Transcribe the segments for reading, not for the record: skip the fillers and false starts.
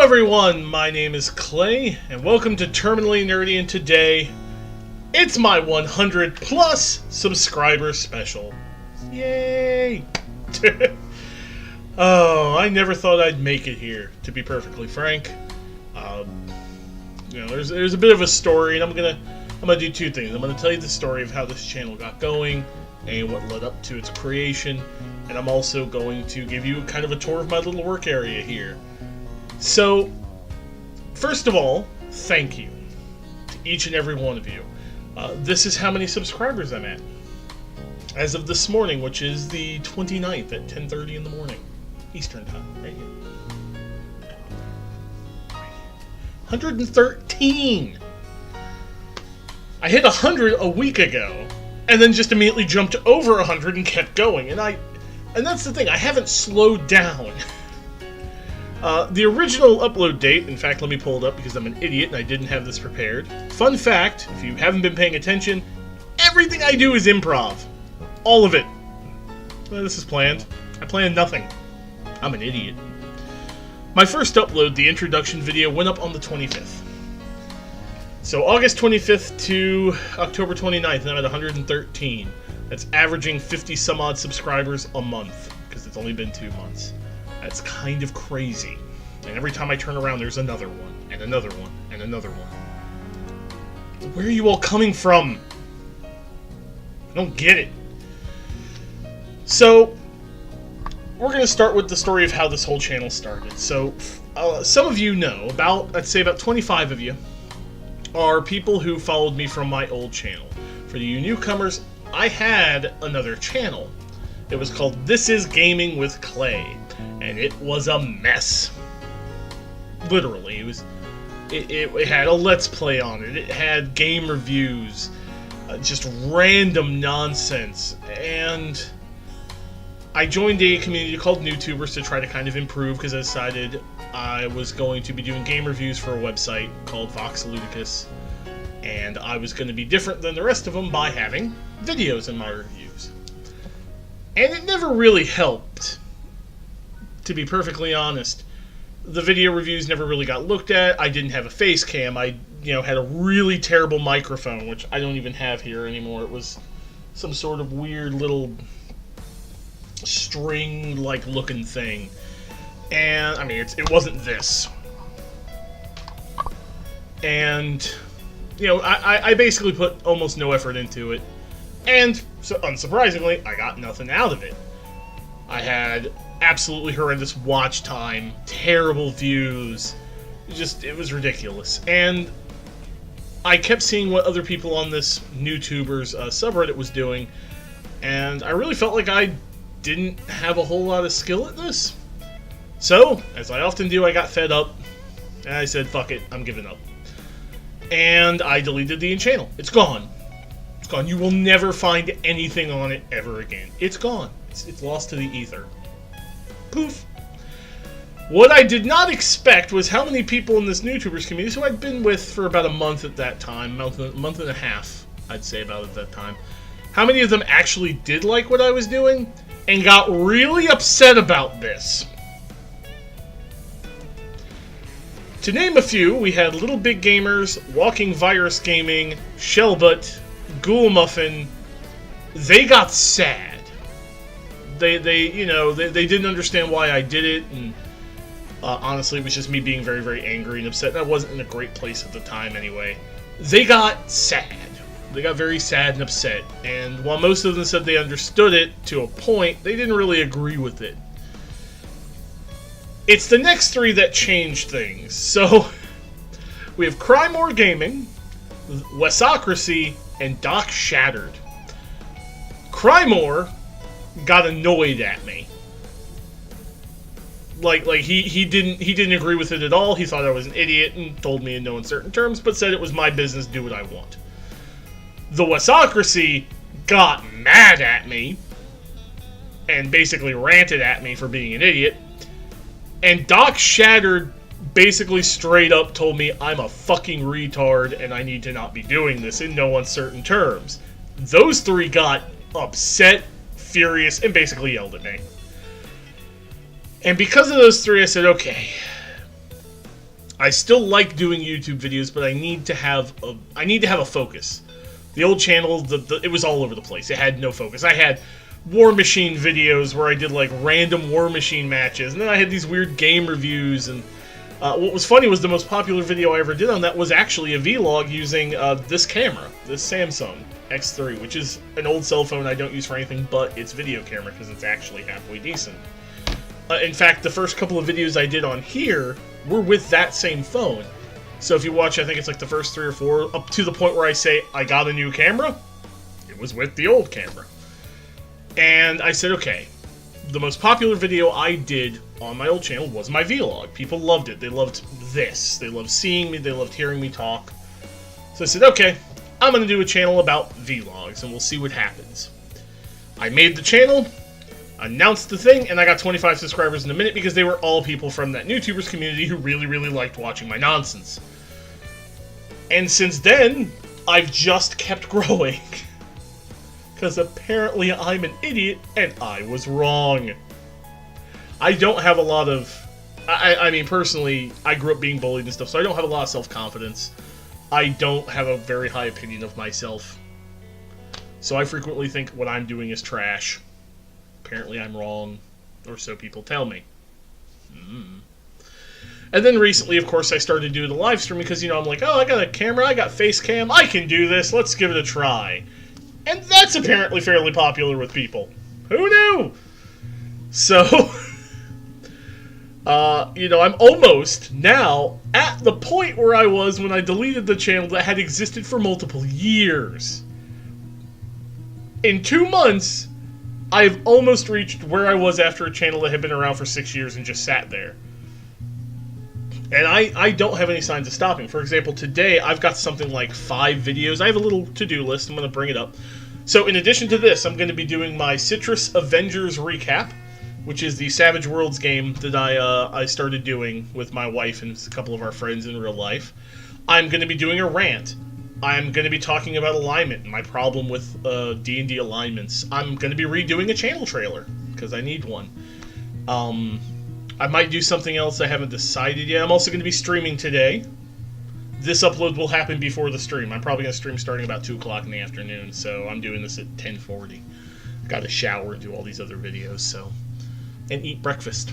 everyone, my name is Clay, and welcome to Terminally Nerdy, and today, it's my 100 plus subscriber special. Yay! Oh, I never thought I'd make it here, to be perfectly frank. There's a bit of a story, and I'm gonna do two things. I'm gonna tell you the story of how this channel got going, and what led up to its creation, and I'm also going to give you kind of a tour of my little work area here. So, first of all, thank you to each and every one of you. This is how many subscribers I'm at. As of this morning, which is the 29th at 10:30 in the morning. Eastern time, right here. 113! I hit 100 a week ago, and then just immediately jumped over 100 and kept going. And that's the thing, I haven't slowed down. The original upload date, in fact, let me pull it up because I'm an idiot and I didn't have this prepared. Fun fact, if you haven't been paying attention, everything I do is improv. All of it. Well, this is planned. I planned nothing. I'm an idiot. My first upload, the introduction video, went up on the 25th. So August 25th to October 29th, and I'm at 113. That's averaging 50 some odd subscribers a month, because it's only been 2 months. That's kind of crazy. And every time I turn around, there's another one, and another one, and another one. Where are you all coming from? I don't get it. So, we're going to start with the story of how this whole channel started. So, some of you know, I'd say about 25 of you, are people who followed me from my old channel. For you newcomers, I had another channel. It was called This Is Gaming with Clay. And it was a mess. Literally, it had a Let's Play on it. It had game reviews, just random nonsense. And I joined a community called NewTubers to try to kind of improve, because I decided I was going to be doing game reviews for a website called Voxeludicus, and I was going to be different than the rest of them by having videos in my reviews. And it never really helped. To be perfectly honest, the video reviews never really got looked at. I didn't have a face cam. I, had a really terrible microphone, which I don't even have here anymore. It was some sort of weird little string-like looking thing. And, I mean, it wasn't this. And, I basically put almost no effort into it. And, so unsurprisingly, I got nothing out of it. I had absolutely horrendous watch time, terrible views, it was ridiculous. And I kept seeing what other people on this NewTubers subreddit was doing, and I really felt like I didn't have a whole lot of skill at this. So, as I often do, I got fed up, and I said, fuck it, I'm giving up. And I deleted the channel. It's gone. It's gone. You will never find anything on it ever again. It's gone. It's lost to the ether. Poof. What I did not expect was how many people in this NewTubers community, who I'd been with for about a month at that time, month and a half, I'd say about at that time, how many of them actually did like what I was doing and got really upset about this. To name a few, we had LilBigGamers, Walking Virus Gaming, Shellbutt, Ghoul Muffin. They got sad. They didn't understand why I did it, and honestly, it was just me being very, very angry and upset, and I wasn't in a great place at the time anyway. They got sad. They got very sad and upset, and while most of them said they understood it to a point, they didn't really agree with it. It's the next three that changed things. So, we have Crymore Gaming, Wesocracy, and Doc Shattered. Crymore got annoyed at me. Like he didn't agree with it at all. He thought I was an idiot and told me in no uncertain terms, but said it was my business, do what I want. The Wesocracy got mad at me and basically ranted at me for being an idiot. And Doc Shattered basically straight up told me I'm a fucking retard and I need to not be doing this in no uncertain terms. Those three got upset, furious, and basically yelled at me. And because of those three, I said, okay, I still like doing YouTube videos, but I need to have a focus. The old channel, it was all over the place. It had no focus. I had War Machine videos where I did like random War Machine matches, and then I had these weird game reviews. And what was funny was the most popular video I ever did on that was actually a vlog using this camera, this Samsung X3, which is an old cell phone I don't use for anything but its video camera because it's actually halfway decent. In fact, the first couple of videos I did on here were with that same phone. So if you watch, I think it's like the first 3 or 4, up to the point where I say, I got a new camera, it was with the old camera. And I said, okay, the most popular video I did on my old channel was my vlog. People loved it. They loved this. They loved seeing me. They loved hearing me talk. So I said, okay, I'm going to do a channel about vlogs, and we'll see what happens. I made the channel, announced the thing, and I got 25 subscribers in a minute because they were all people from that YouTubers community who really, really liked watching my nonsense. And since then, I've just kept growing. Because apparently I'm an idiot, and I was wrong. I don't have a lot of... I mean, personally, I grew up being bullied and stuff, so I don't have a lot of self-confidence. I don't have a very high opinion of myself. So I frequently think what I'm doing is trash. Apparently I'm wrong, or so people tell me. And then recently, of course, I started doing the live stream because, you know, I'm like, oh, I got a camera, I got face cam, I can do this, let's give it a try. And that's apparently fairly popular with people. Who knew? So, you know, I'm almost now at the point where I was when I deleted the channel that had existed for multiple years. In 2 months, I've almost reached where I was after a channel that had been around for 6 years and just sat there. And I don't have any signs of stopping. For example, today I've got something like 5 videos. I have a little to-do list. I'm going to bring it up. So in addition to this, I'm going to be doing my Citrus Avengers recap, which is the Savage Worlds game that I started doing with my wife and a couple of our friends in real life. I'm going to be doing a rant. I'm going to be talking about alignment and my problem with D&D alignments. I'm going to be redoing a channel trailer, because I need one. I might do something else I haven't decided yet. I'm also going to be streaming today. This upload will happen before the stream. I'm probably going to stream starting about 2 o'clock in the afternoon, so I'm doing this at 10:40. Got to shower and do all these other videos, so... And eat breakfast.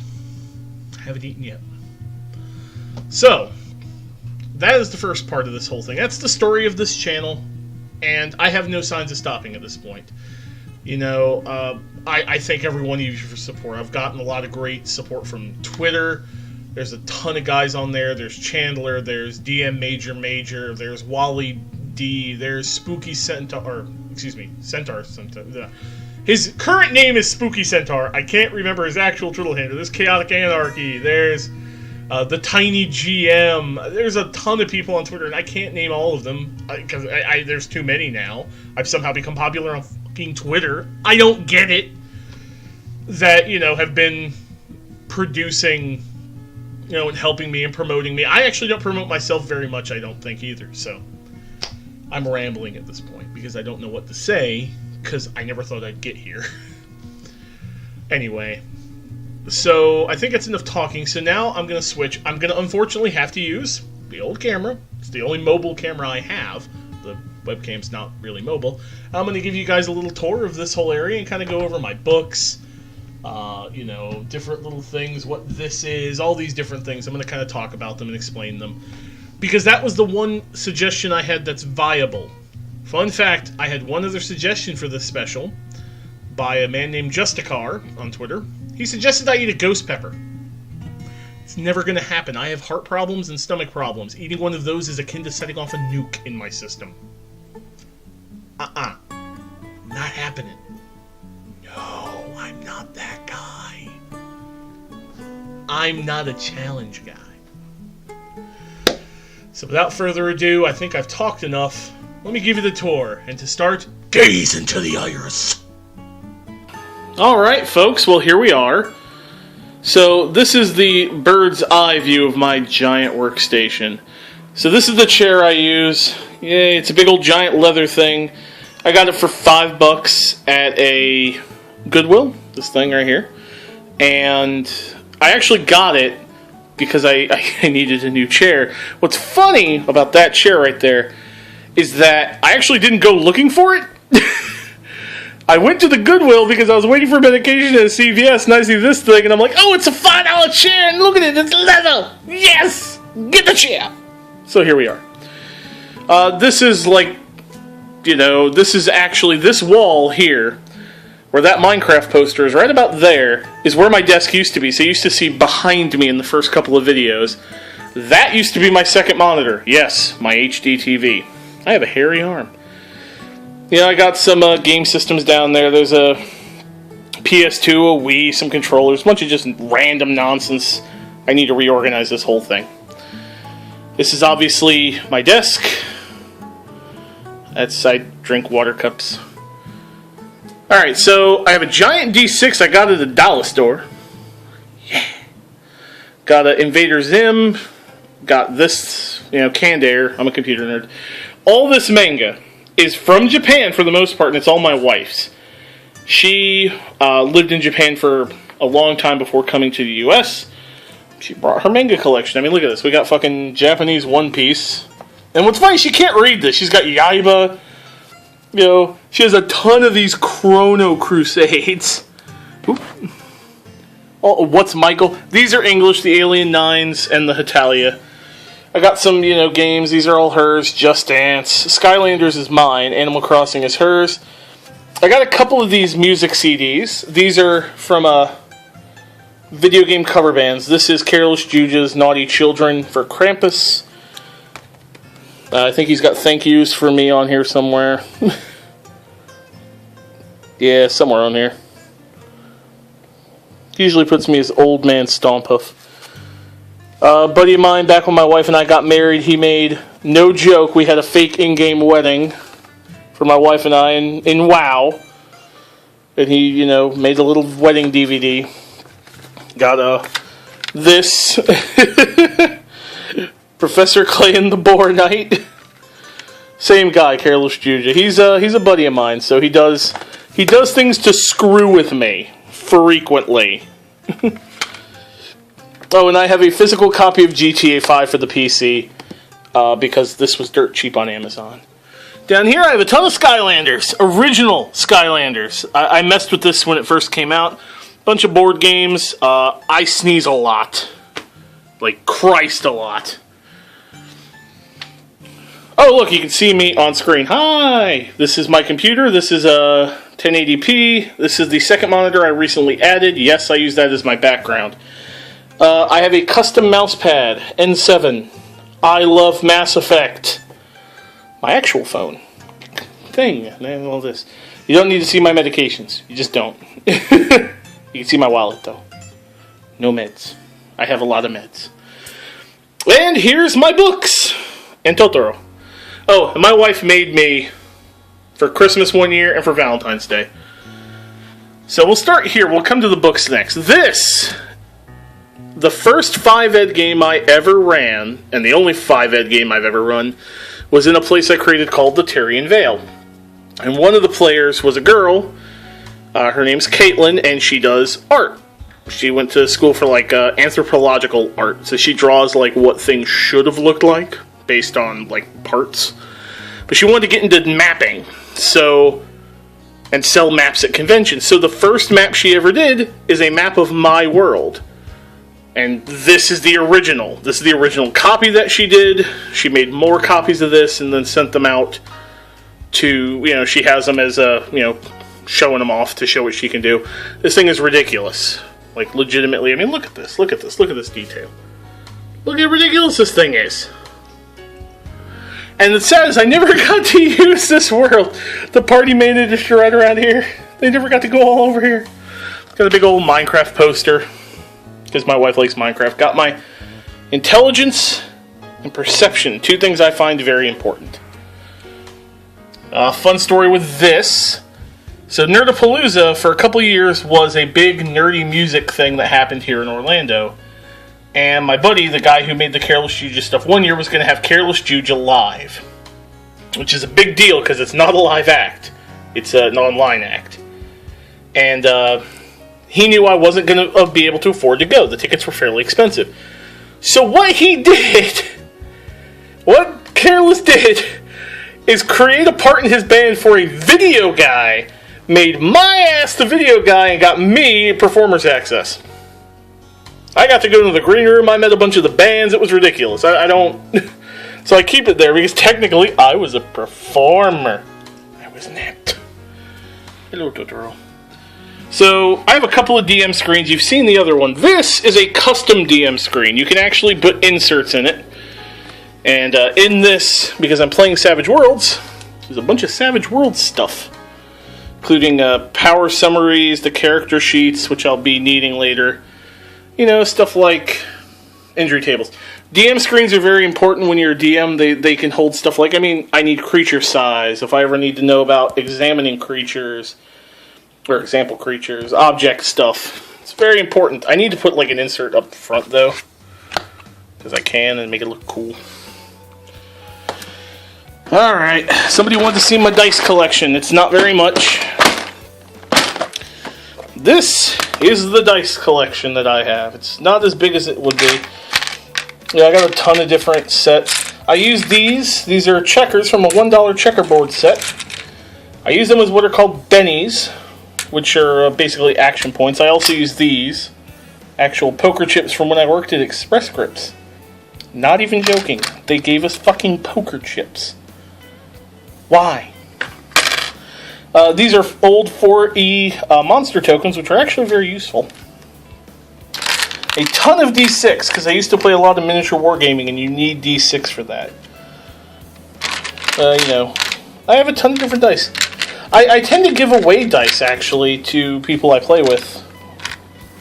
I haven't eaten yet. So... that is the first part of this whole thing. That's the story of this channel, and I have no signs of stopping at this point. You know, I thank every one of you for support. I've gotten a lot of great support from Twitter. There's a ton of guys on there. There's Chandler, there's DM Major, there's Wally D, there's Spooky Centaur, or, excuse me, Centaur. His current name is Spooky Centaur. I can't remember his actual Twitter handle. There's Chaotic Anarchy, there's... the Tiny GM. There's a ton of people on Twitter, and I can't name all of them because there's too many now. I've somehow become popular on fucking Twitter. I don't get it. That, you know, have been producing, you know, and helping me and promoting me. I actually don't promote myself very much, I don't think, either. So, I'm rambling at this point because I don't know what to say because I never thought I'd get here. Anyway. So, I think that's enough talking. So now I'm going to switch. I'm going to unfortunately have to use the old camera. It's the only mobile camera I have. The webcam's not really mobile. I'm going to give you guys a little tour of this whole area and kind of go over my books, you know, different little things, what this is, all these different things. I'm going to kind of talk about them and explain them. Because that was the one suggestion I had that's viable. Fun fact, I had one other suggestion for this special by a man named Justicar on Twitter. He suggested I eat a ghost pepper. It's never going to happen. I have heart problems and stomach problems. Eating one of those is akin to setting off a nuke in my system. Not happening. No, I'm not that guy. I'm not a challenge guy. So without further ado, I think I've talked enough. Let me give you the tour. And to start, gaze into the iris. Alright, folks, well, here we are. So, this is the bird's eye view of my giant workstation. So, this is the chair I use. Yay, it's a big old giant leather thing. I got it for $5 at a Goodwill, this thing right here. And I actually got it because I needed a new chair. What's funny about that chair right there is that I actually didn't go looking for it. I went to the Goodwill because I was waiting for medication at CVS, and I see this thing, and I'm like, oh, it's a $5 chair, and look at it, it's leather! Yes! Get the chair! So here we are. This is like, this is actually, this wall here, where that Minecraft poster is right about there, is where my desk used to be. So you used to see behind me in the first couple of videos. That used to be my second monitor. Yes, my HD TV. I have a hairy arm. I got some game systems down there. There's a PS2, a Wii, some controllers, a bunch of just random nonsense. I need to reorganize this whole thing. This is obviously my desk. I drink water cups. Alright, so I have a giant D6 I got at the dollar store. Yeah. Got an Invader Zim. Got this, Canned Air. I'm a computer nerd. All this manga is from Japan for the most part, and it's all my wife's. She lived in Japan for a long time before coming to the US. She brought her manga collection. I mean, look at this. We got fucking Japanese One Piece. And what's funny, she can't read this. She's got Yaiba. She has a ton of these Chrono Crusades. Oop. Oh, what's Michael? These are English, the Alien 9s and the Hetalia. I got some, games. These are all hers. Just Dance. Skylanders is mine. Animal Crossing is hers. I got a couple of these music CDs. These are from video game cover bands. This is Careless Juju's Naughty Children for Krampus. I think he's got thank yous for me on here somewhere. Yeah, somewhere on here. He usually puts me as Old Man Stomphuff. A buddy of mine, back when my wife and I got married, he made, no joke, we had a fake in-game wedding for my wife and I in WoW. And he, made a little wedding DVD. Got this. Professor Clay and the Boar Knight. Same guy, Careless Juju. He's a buddy of mine, so he does things to screw with me frequently. Oh, and I have a physical copy of GTA 5 for the PC because this was dirt cheap on Amazon. Down here I have a ton of Skylanders, original Skylanders. I messed with this when it first came out. Bunch of board games. I sneeze a lot. Like Christ a lot. Oh, look, you can see me on screen. Hi! This is my computer. This is a 1080p. This is the second monitor I recently added. Yes, I use that as my background. I have a custom mousepad, N7. I love Mass Effect. My actual phone. Thing. And all this. You don't need to see my medications. You just don't. You can see my wallet, though. No meds. I have a lot of meds. And here's my books. And Totoro. Oh, and my wife made me for Christmas one year and for Valentine's Day. So we'll start here. We'll come to the books next. This, the first 5ed game I ever ran, and the only 5ed game I've ever run, was in a place I created called the Tyrian Vale. And one of the players was a girl. Her name's Caitlin, and she does art. She went to school for anthropological art, so she draws what things should have looked like based on parts. But she wanted to get into mapping, and sell maps at conventions. So the first map she ever did is a map of my world. And this is the original. This is the original copy that she did. She made more copies of this and then sent them out to, she has them as showing them off to show what she can do. This thing is ridiculous. Legitimately, I mean, look at this. Look at this. Look at this detail. Look how ridiculous this thing is. And it says, I never got to use this world. The party manager is right around here. They never got to go all over here. Got a big old Minecraft poster. Because my wife likes Minecraft. Got my intelligence and perception. 2 things I find very important. Fun story with this. So Nerdapalooza, for a couple years, was a big nerdy music thing that happened here in Orlando. And my buddy, the guy who made the Careless Juju stuff, one year was going to have Careless Juju live. Which is a big deal, because it's not a live act. It's an online act. And he knew I wasn't going to be able to afford to go. The tickets were fairly expensive. So what he did, what Careless did, is create a part in his band for a video guy, made my ass the video guy, and got me performer's access. I got to go to the green room, I met a bunch of the bands, it was ridiculous. I don't... So I keep it there because technically I was a performer. I was not. Hello, Totoro. So I have a couple of DM screens. You've seen the other one. This is a custom DM screen. You can actually put inserts in it. And in this, because I'm playing Savage Worlds, there's a bunch of Savage Worlds stuff. Including power summaries, the character sheets, which I'll be needing later. You know, stuff like injury tables. DM screens are very important when you're a DM. They can hold stuff like, I need creature size. If I ever need to know about examining creatures, or example creatures, object stuff. It's very important. I need to put like an insert up front though, because I can and make it look cool. Alright, somebody wanted to see my dice collection. It's not very much. This is the dice collection that I have. It's not as big as it would be. Yeah, I got a ton of different sets. I use these. These are checkers from a $1 checkerboard set. I use them as what are called bennies, which are basically action points. I also use these. Actual poker chips from when I worked at Express Scripts. Not even joking. They gave us fucking poker chips. Why? These are old 4E monster tokens, which are actually very useful. A ton of D6, because I used to play a lot of miniature wargaming, and you need D6 for that. I have a ton of different dice. I tend to give away dice, actually, to people I play with.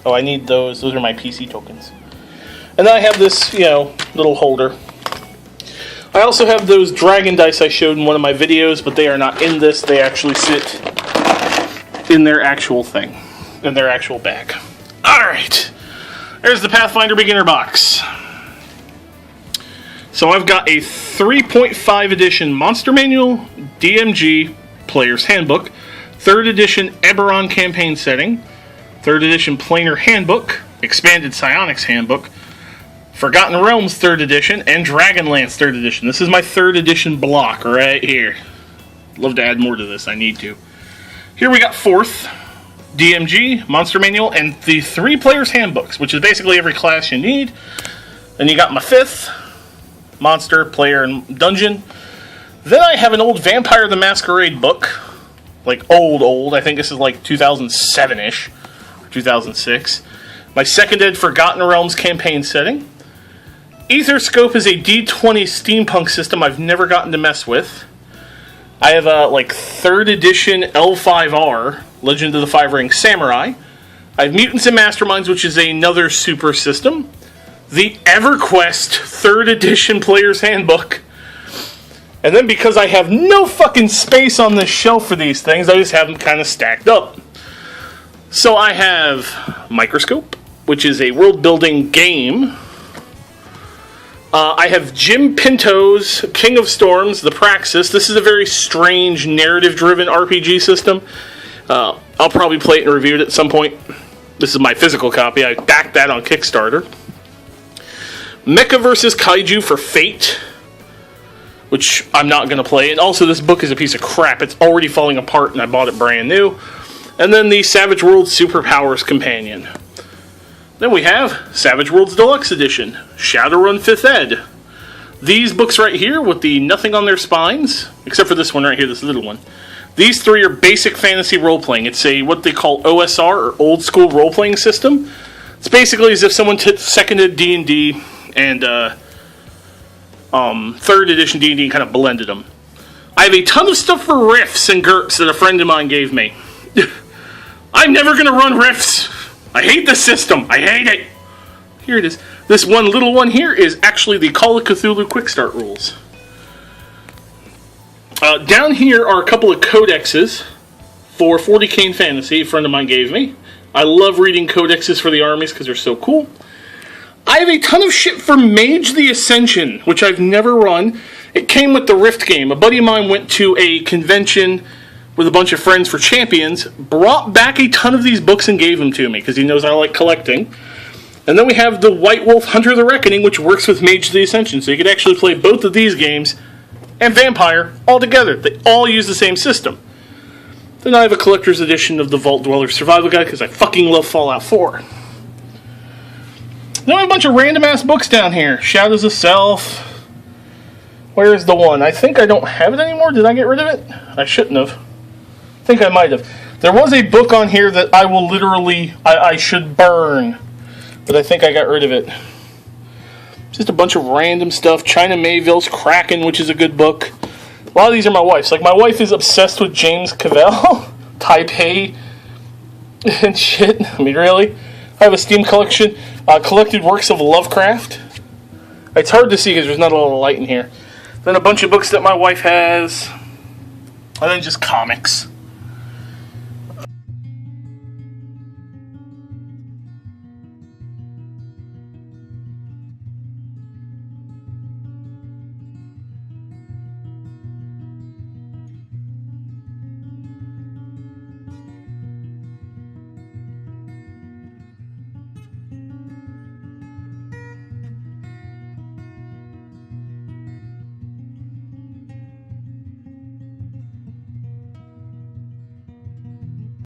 Oh, I need those. Those are my PC tokens. And then I have this, little holder. I also have those dragon dice I showed in one of my videos, but they are not in this. They actually sit in their actual thing, in their actual bag. Alright. There's the Pathfinder Beginner Box. So I've got a 3.5 edition Monster Manual, DMG, Player's Handbook, 3rd edition Eberron Campaign Setting, 3rd edition Planar Handbook, Expanded Psionics Handbook, Forgotten Realms 3rd edition, and Dragonlance 3rd edition. This is my 3rd edition block right here. Love to add more to this, I need to. Here we got 4th, DMG, Monster Manual, and the 3 Players Handbooks, which is basically every class you need. Then you got my 5th, Monster, Player, and Dungeon. Then I have an old Vampire the Masquerade book. Like old. I think this is like 2007-ish, 2006. My 2nd ed Forgotten Realms campaign setting. Aetherscope is a D20 steampunk system I've never gotten to mess with. I have a 3rd edition L5R, Legend of the Five Ring Samurai. I have Mutants and Masterminds, which is another super system. The EverQuest 3rd edition Player's Handbook. And then because I have no fucking space on this shelf for these things, I just have them kind of stacked up. So I have Microscope, which is a world-building game. I have Jim Pinto's King of Storms, the Praxis. This is a very strange, narrative-driven RPG system. I'll probably play it and review it at some point. This is my physical copy. I backed that on Kickstarter. Mecha vs. Kaiju for Fate, which I'm not going to play. And also, this book is a piece of crap. It's already falling apart, and I bought it brand new. And then the Savage Worlds Superpowers Companion. Then we have Savage Worlds Deluxe Edition, Shadowrun 5th ed. These books right here with the nothing on their spines, except for this one right here, this little one. These 3 are basic fantasy role-playing. It's a what they call OSR, or old school role-playing system. It's basically as if someone took 2nd ed D&D and 3rd edition D&D and kind of blended them. I have a ton of stuff for riffs and GURPS that a friend of mine gave me. I'm never going to run riffs. I hate the system. I hate it. Here it is. This one little one here is actually the Call of Cthulhu Quick Start rules. Down here are a couple of codexes for 40K in Fantasy a friend of mine gave me. I love reading codexes for the armies because they're so cool. I have a ton of shit for Mage the Ascension, which I've never run. It came with the Rift game. A buddy of mine went to a convention with a bunch of friends for Champions, brought back a ton of these books and gave them to me, because he knows I like collecting. And then we have the White Wolf Hunter the Reckoning, which works with Mage of the Ascension. So you could actually play both of these games and Vampire all together. They all use the same system. Then I have a collector's edition of the Vault Dweller Survival Guide because I fucking love Fallout 4. Then we have a bunch of random-ass books down here. Shadows of Self. Where's the one? I think I don't have it anymore. Did I get rid of it? I shouldn't have. I think I might have. There was a book on here that I will literally... I should burn. But I think I got rid of it. Just a bunch of random stuff. China Mayville's Kraken, which is a good book. A lot of these are my wife's. Like, my wife is obsessed with James Cavell, Taipei, and shit. I mean, really? I have a Steam collection. Collected works of Lovecraft. It's hard to see because there's not a lot of light in here. Then a bunch of books that my wife has. And then just comics.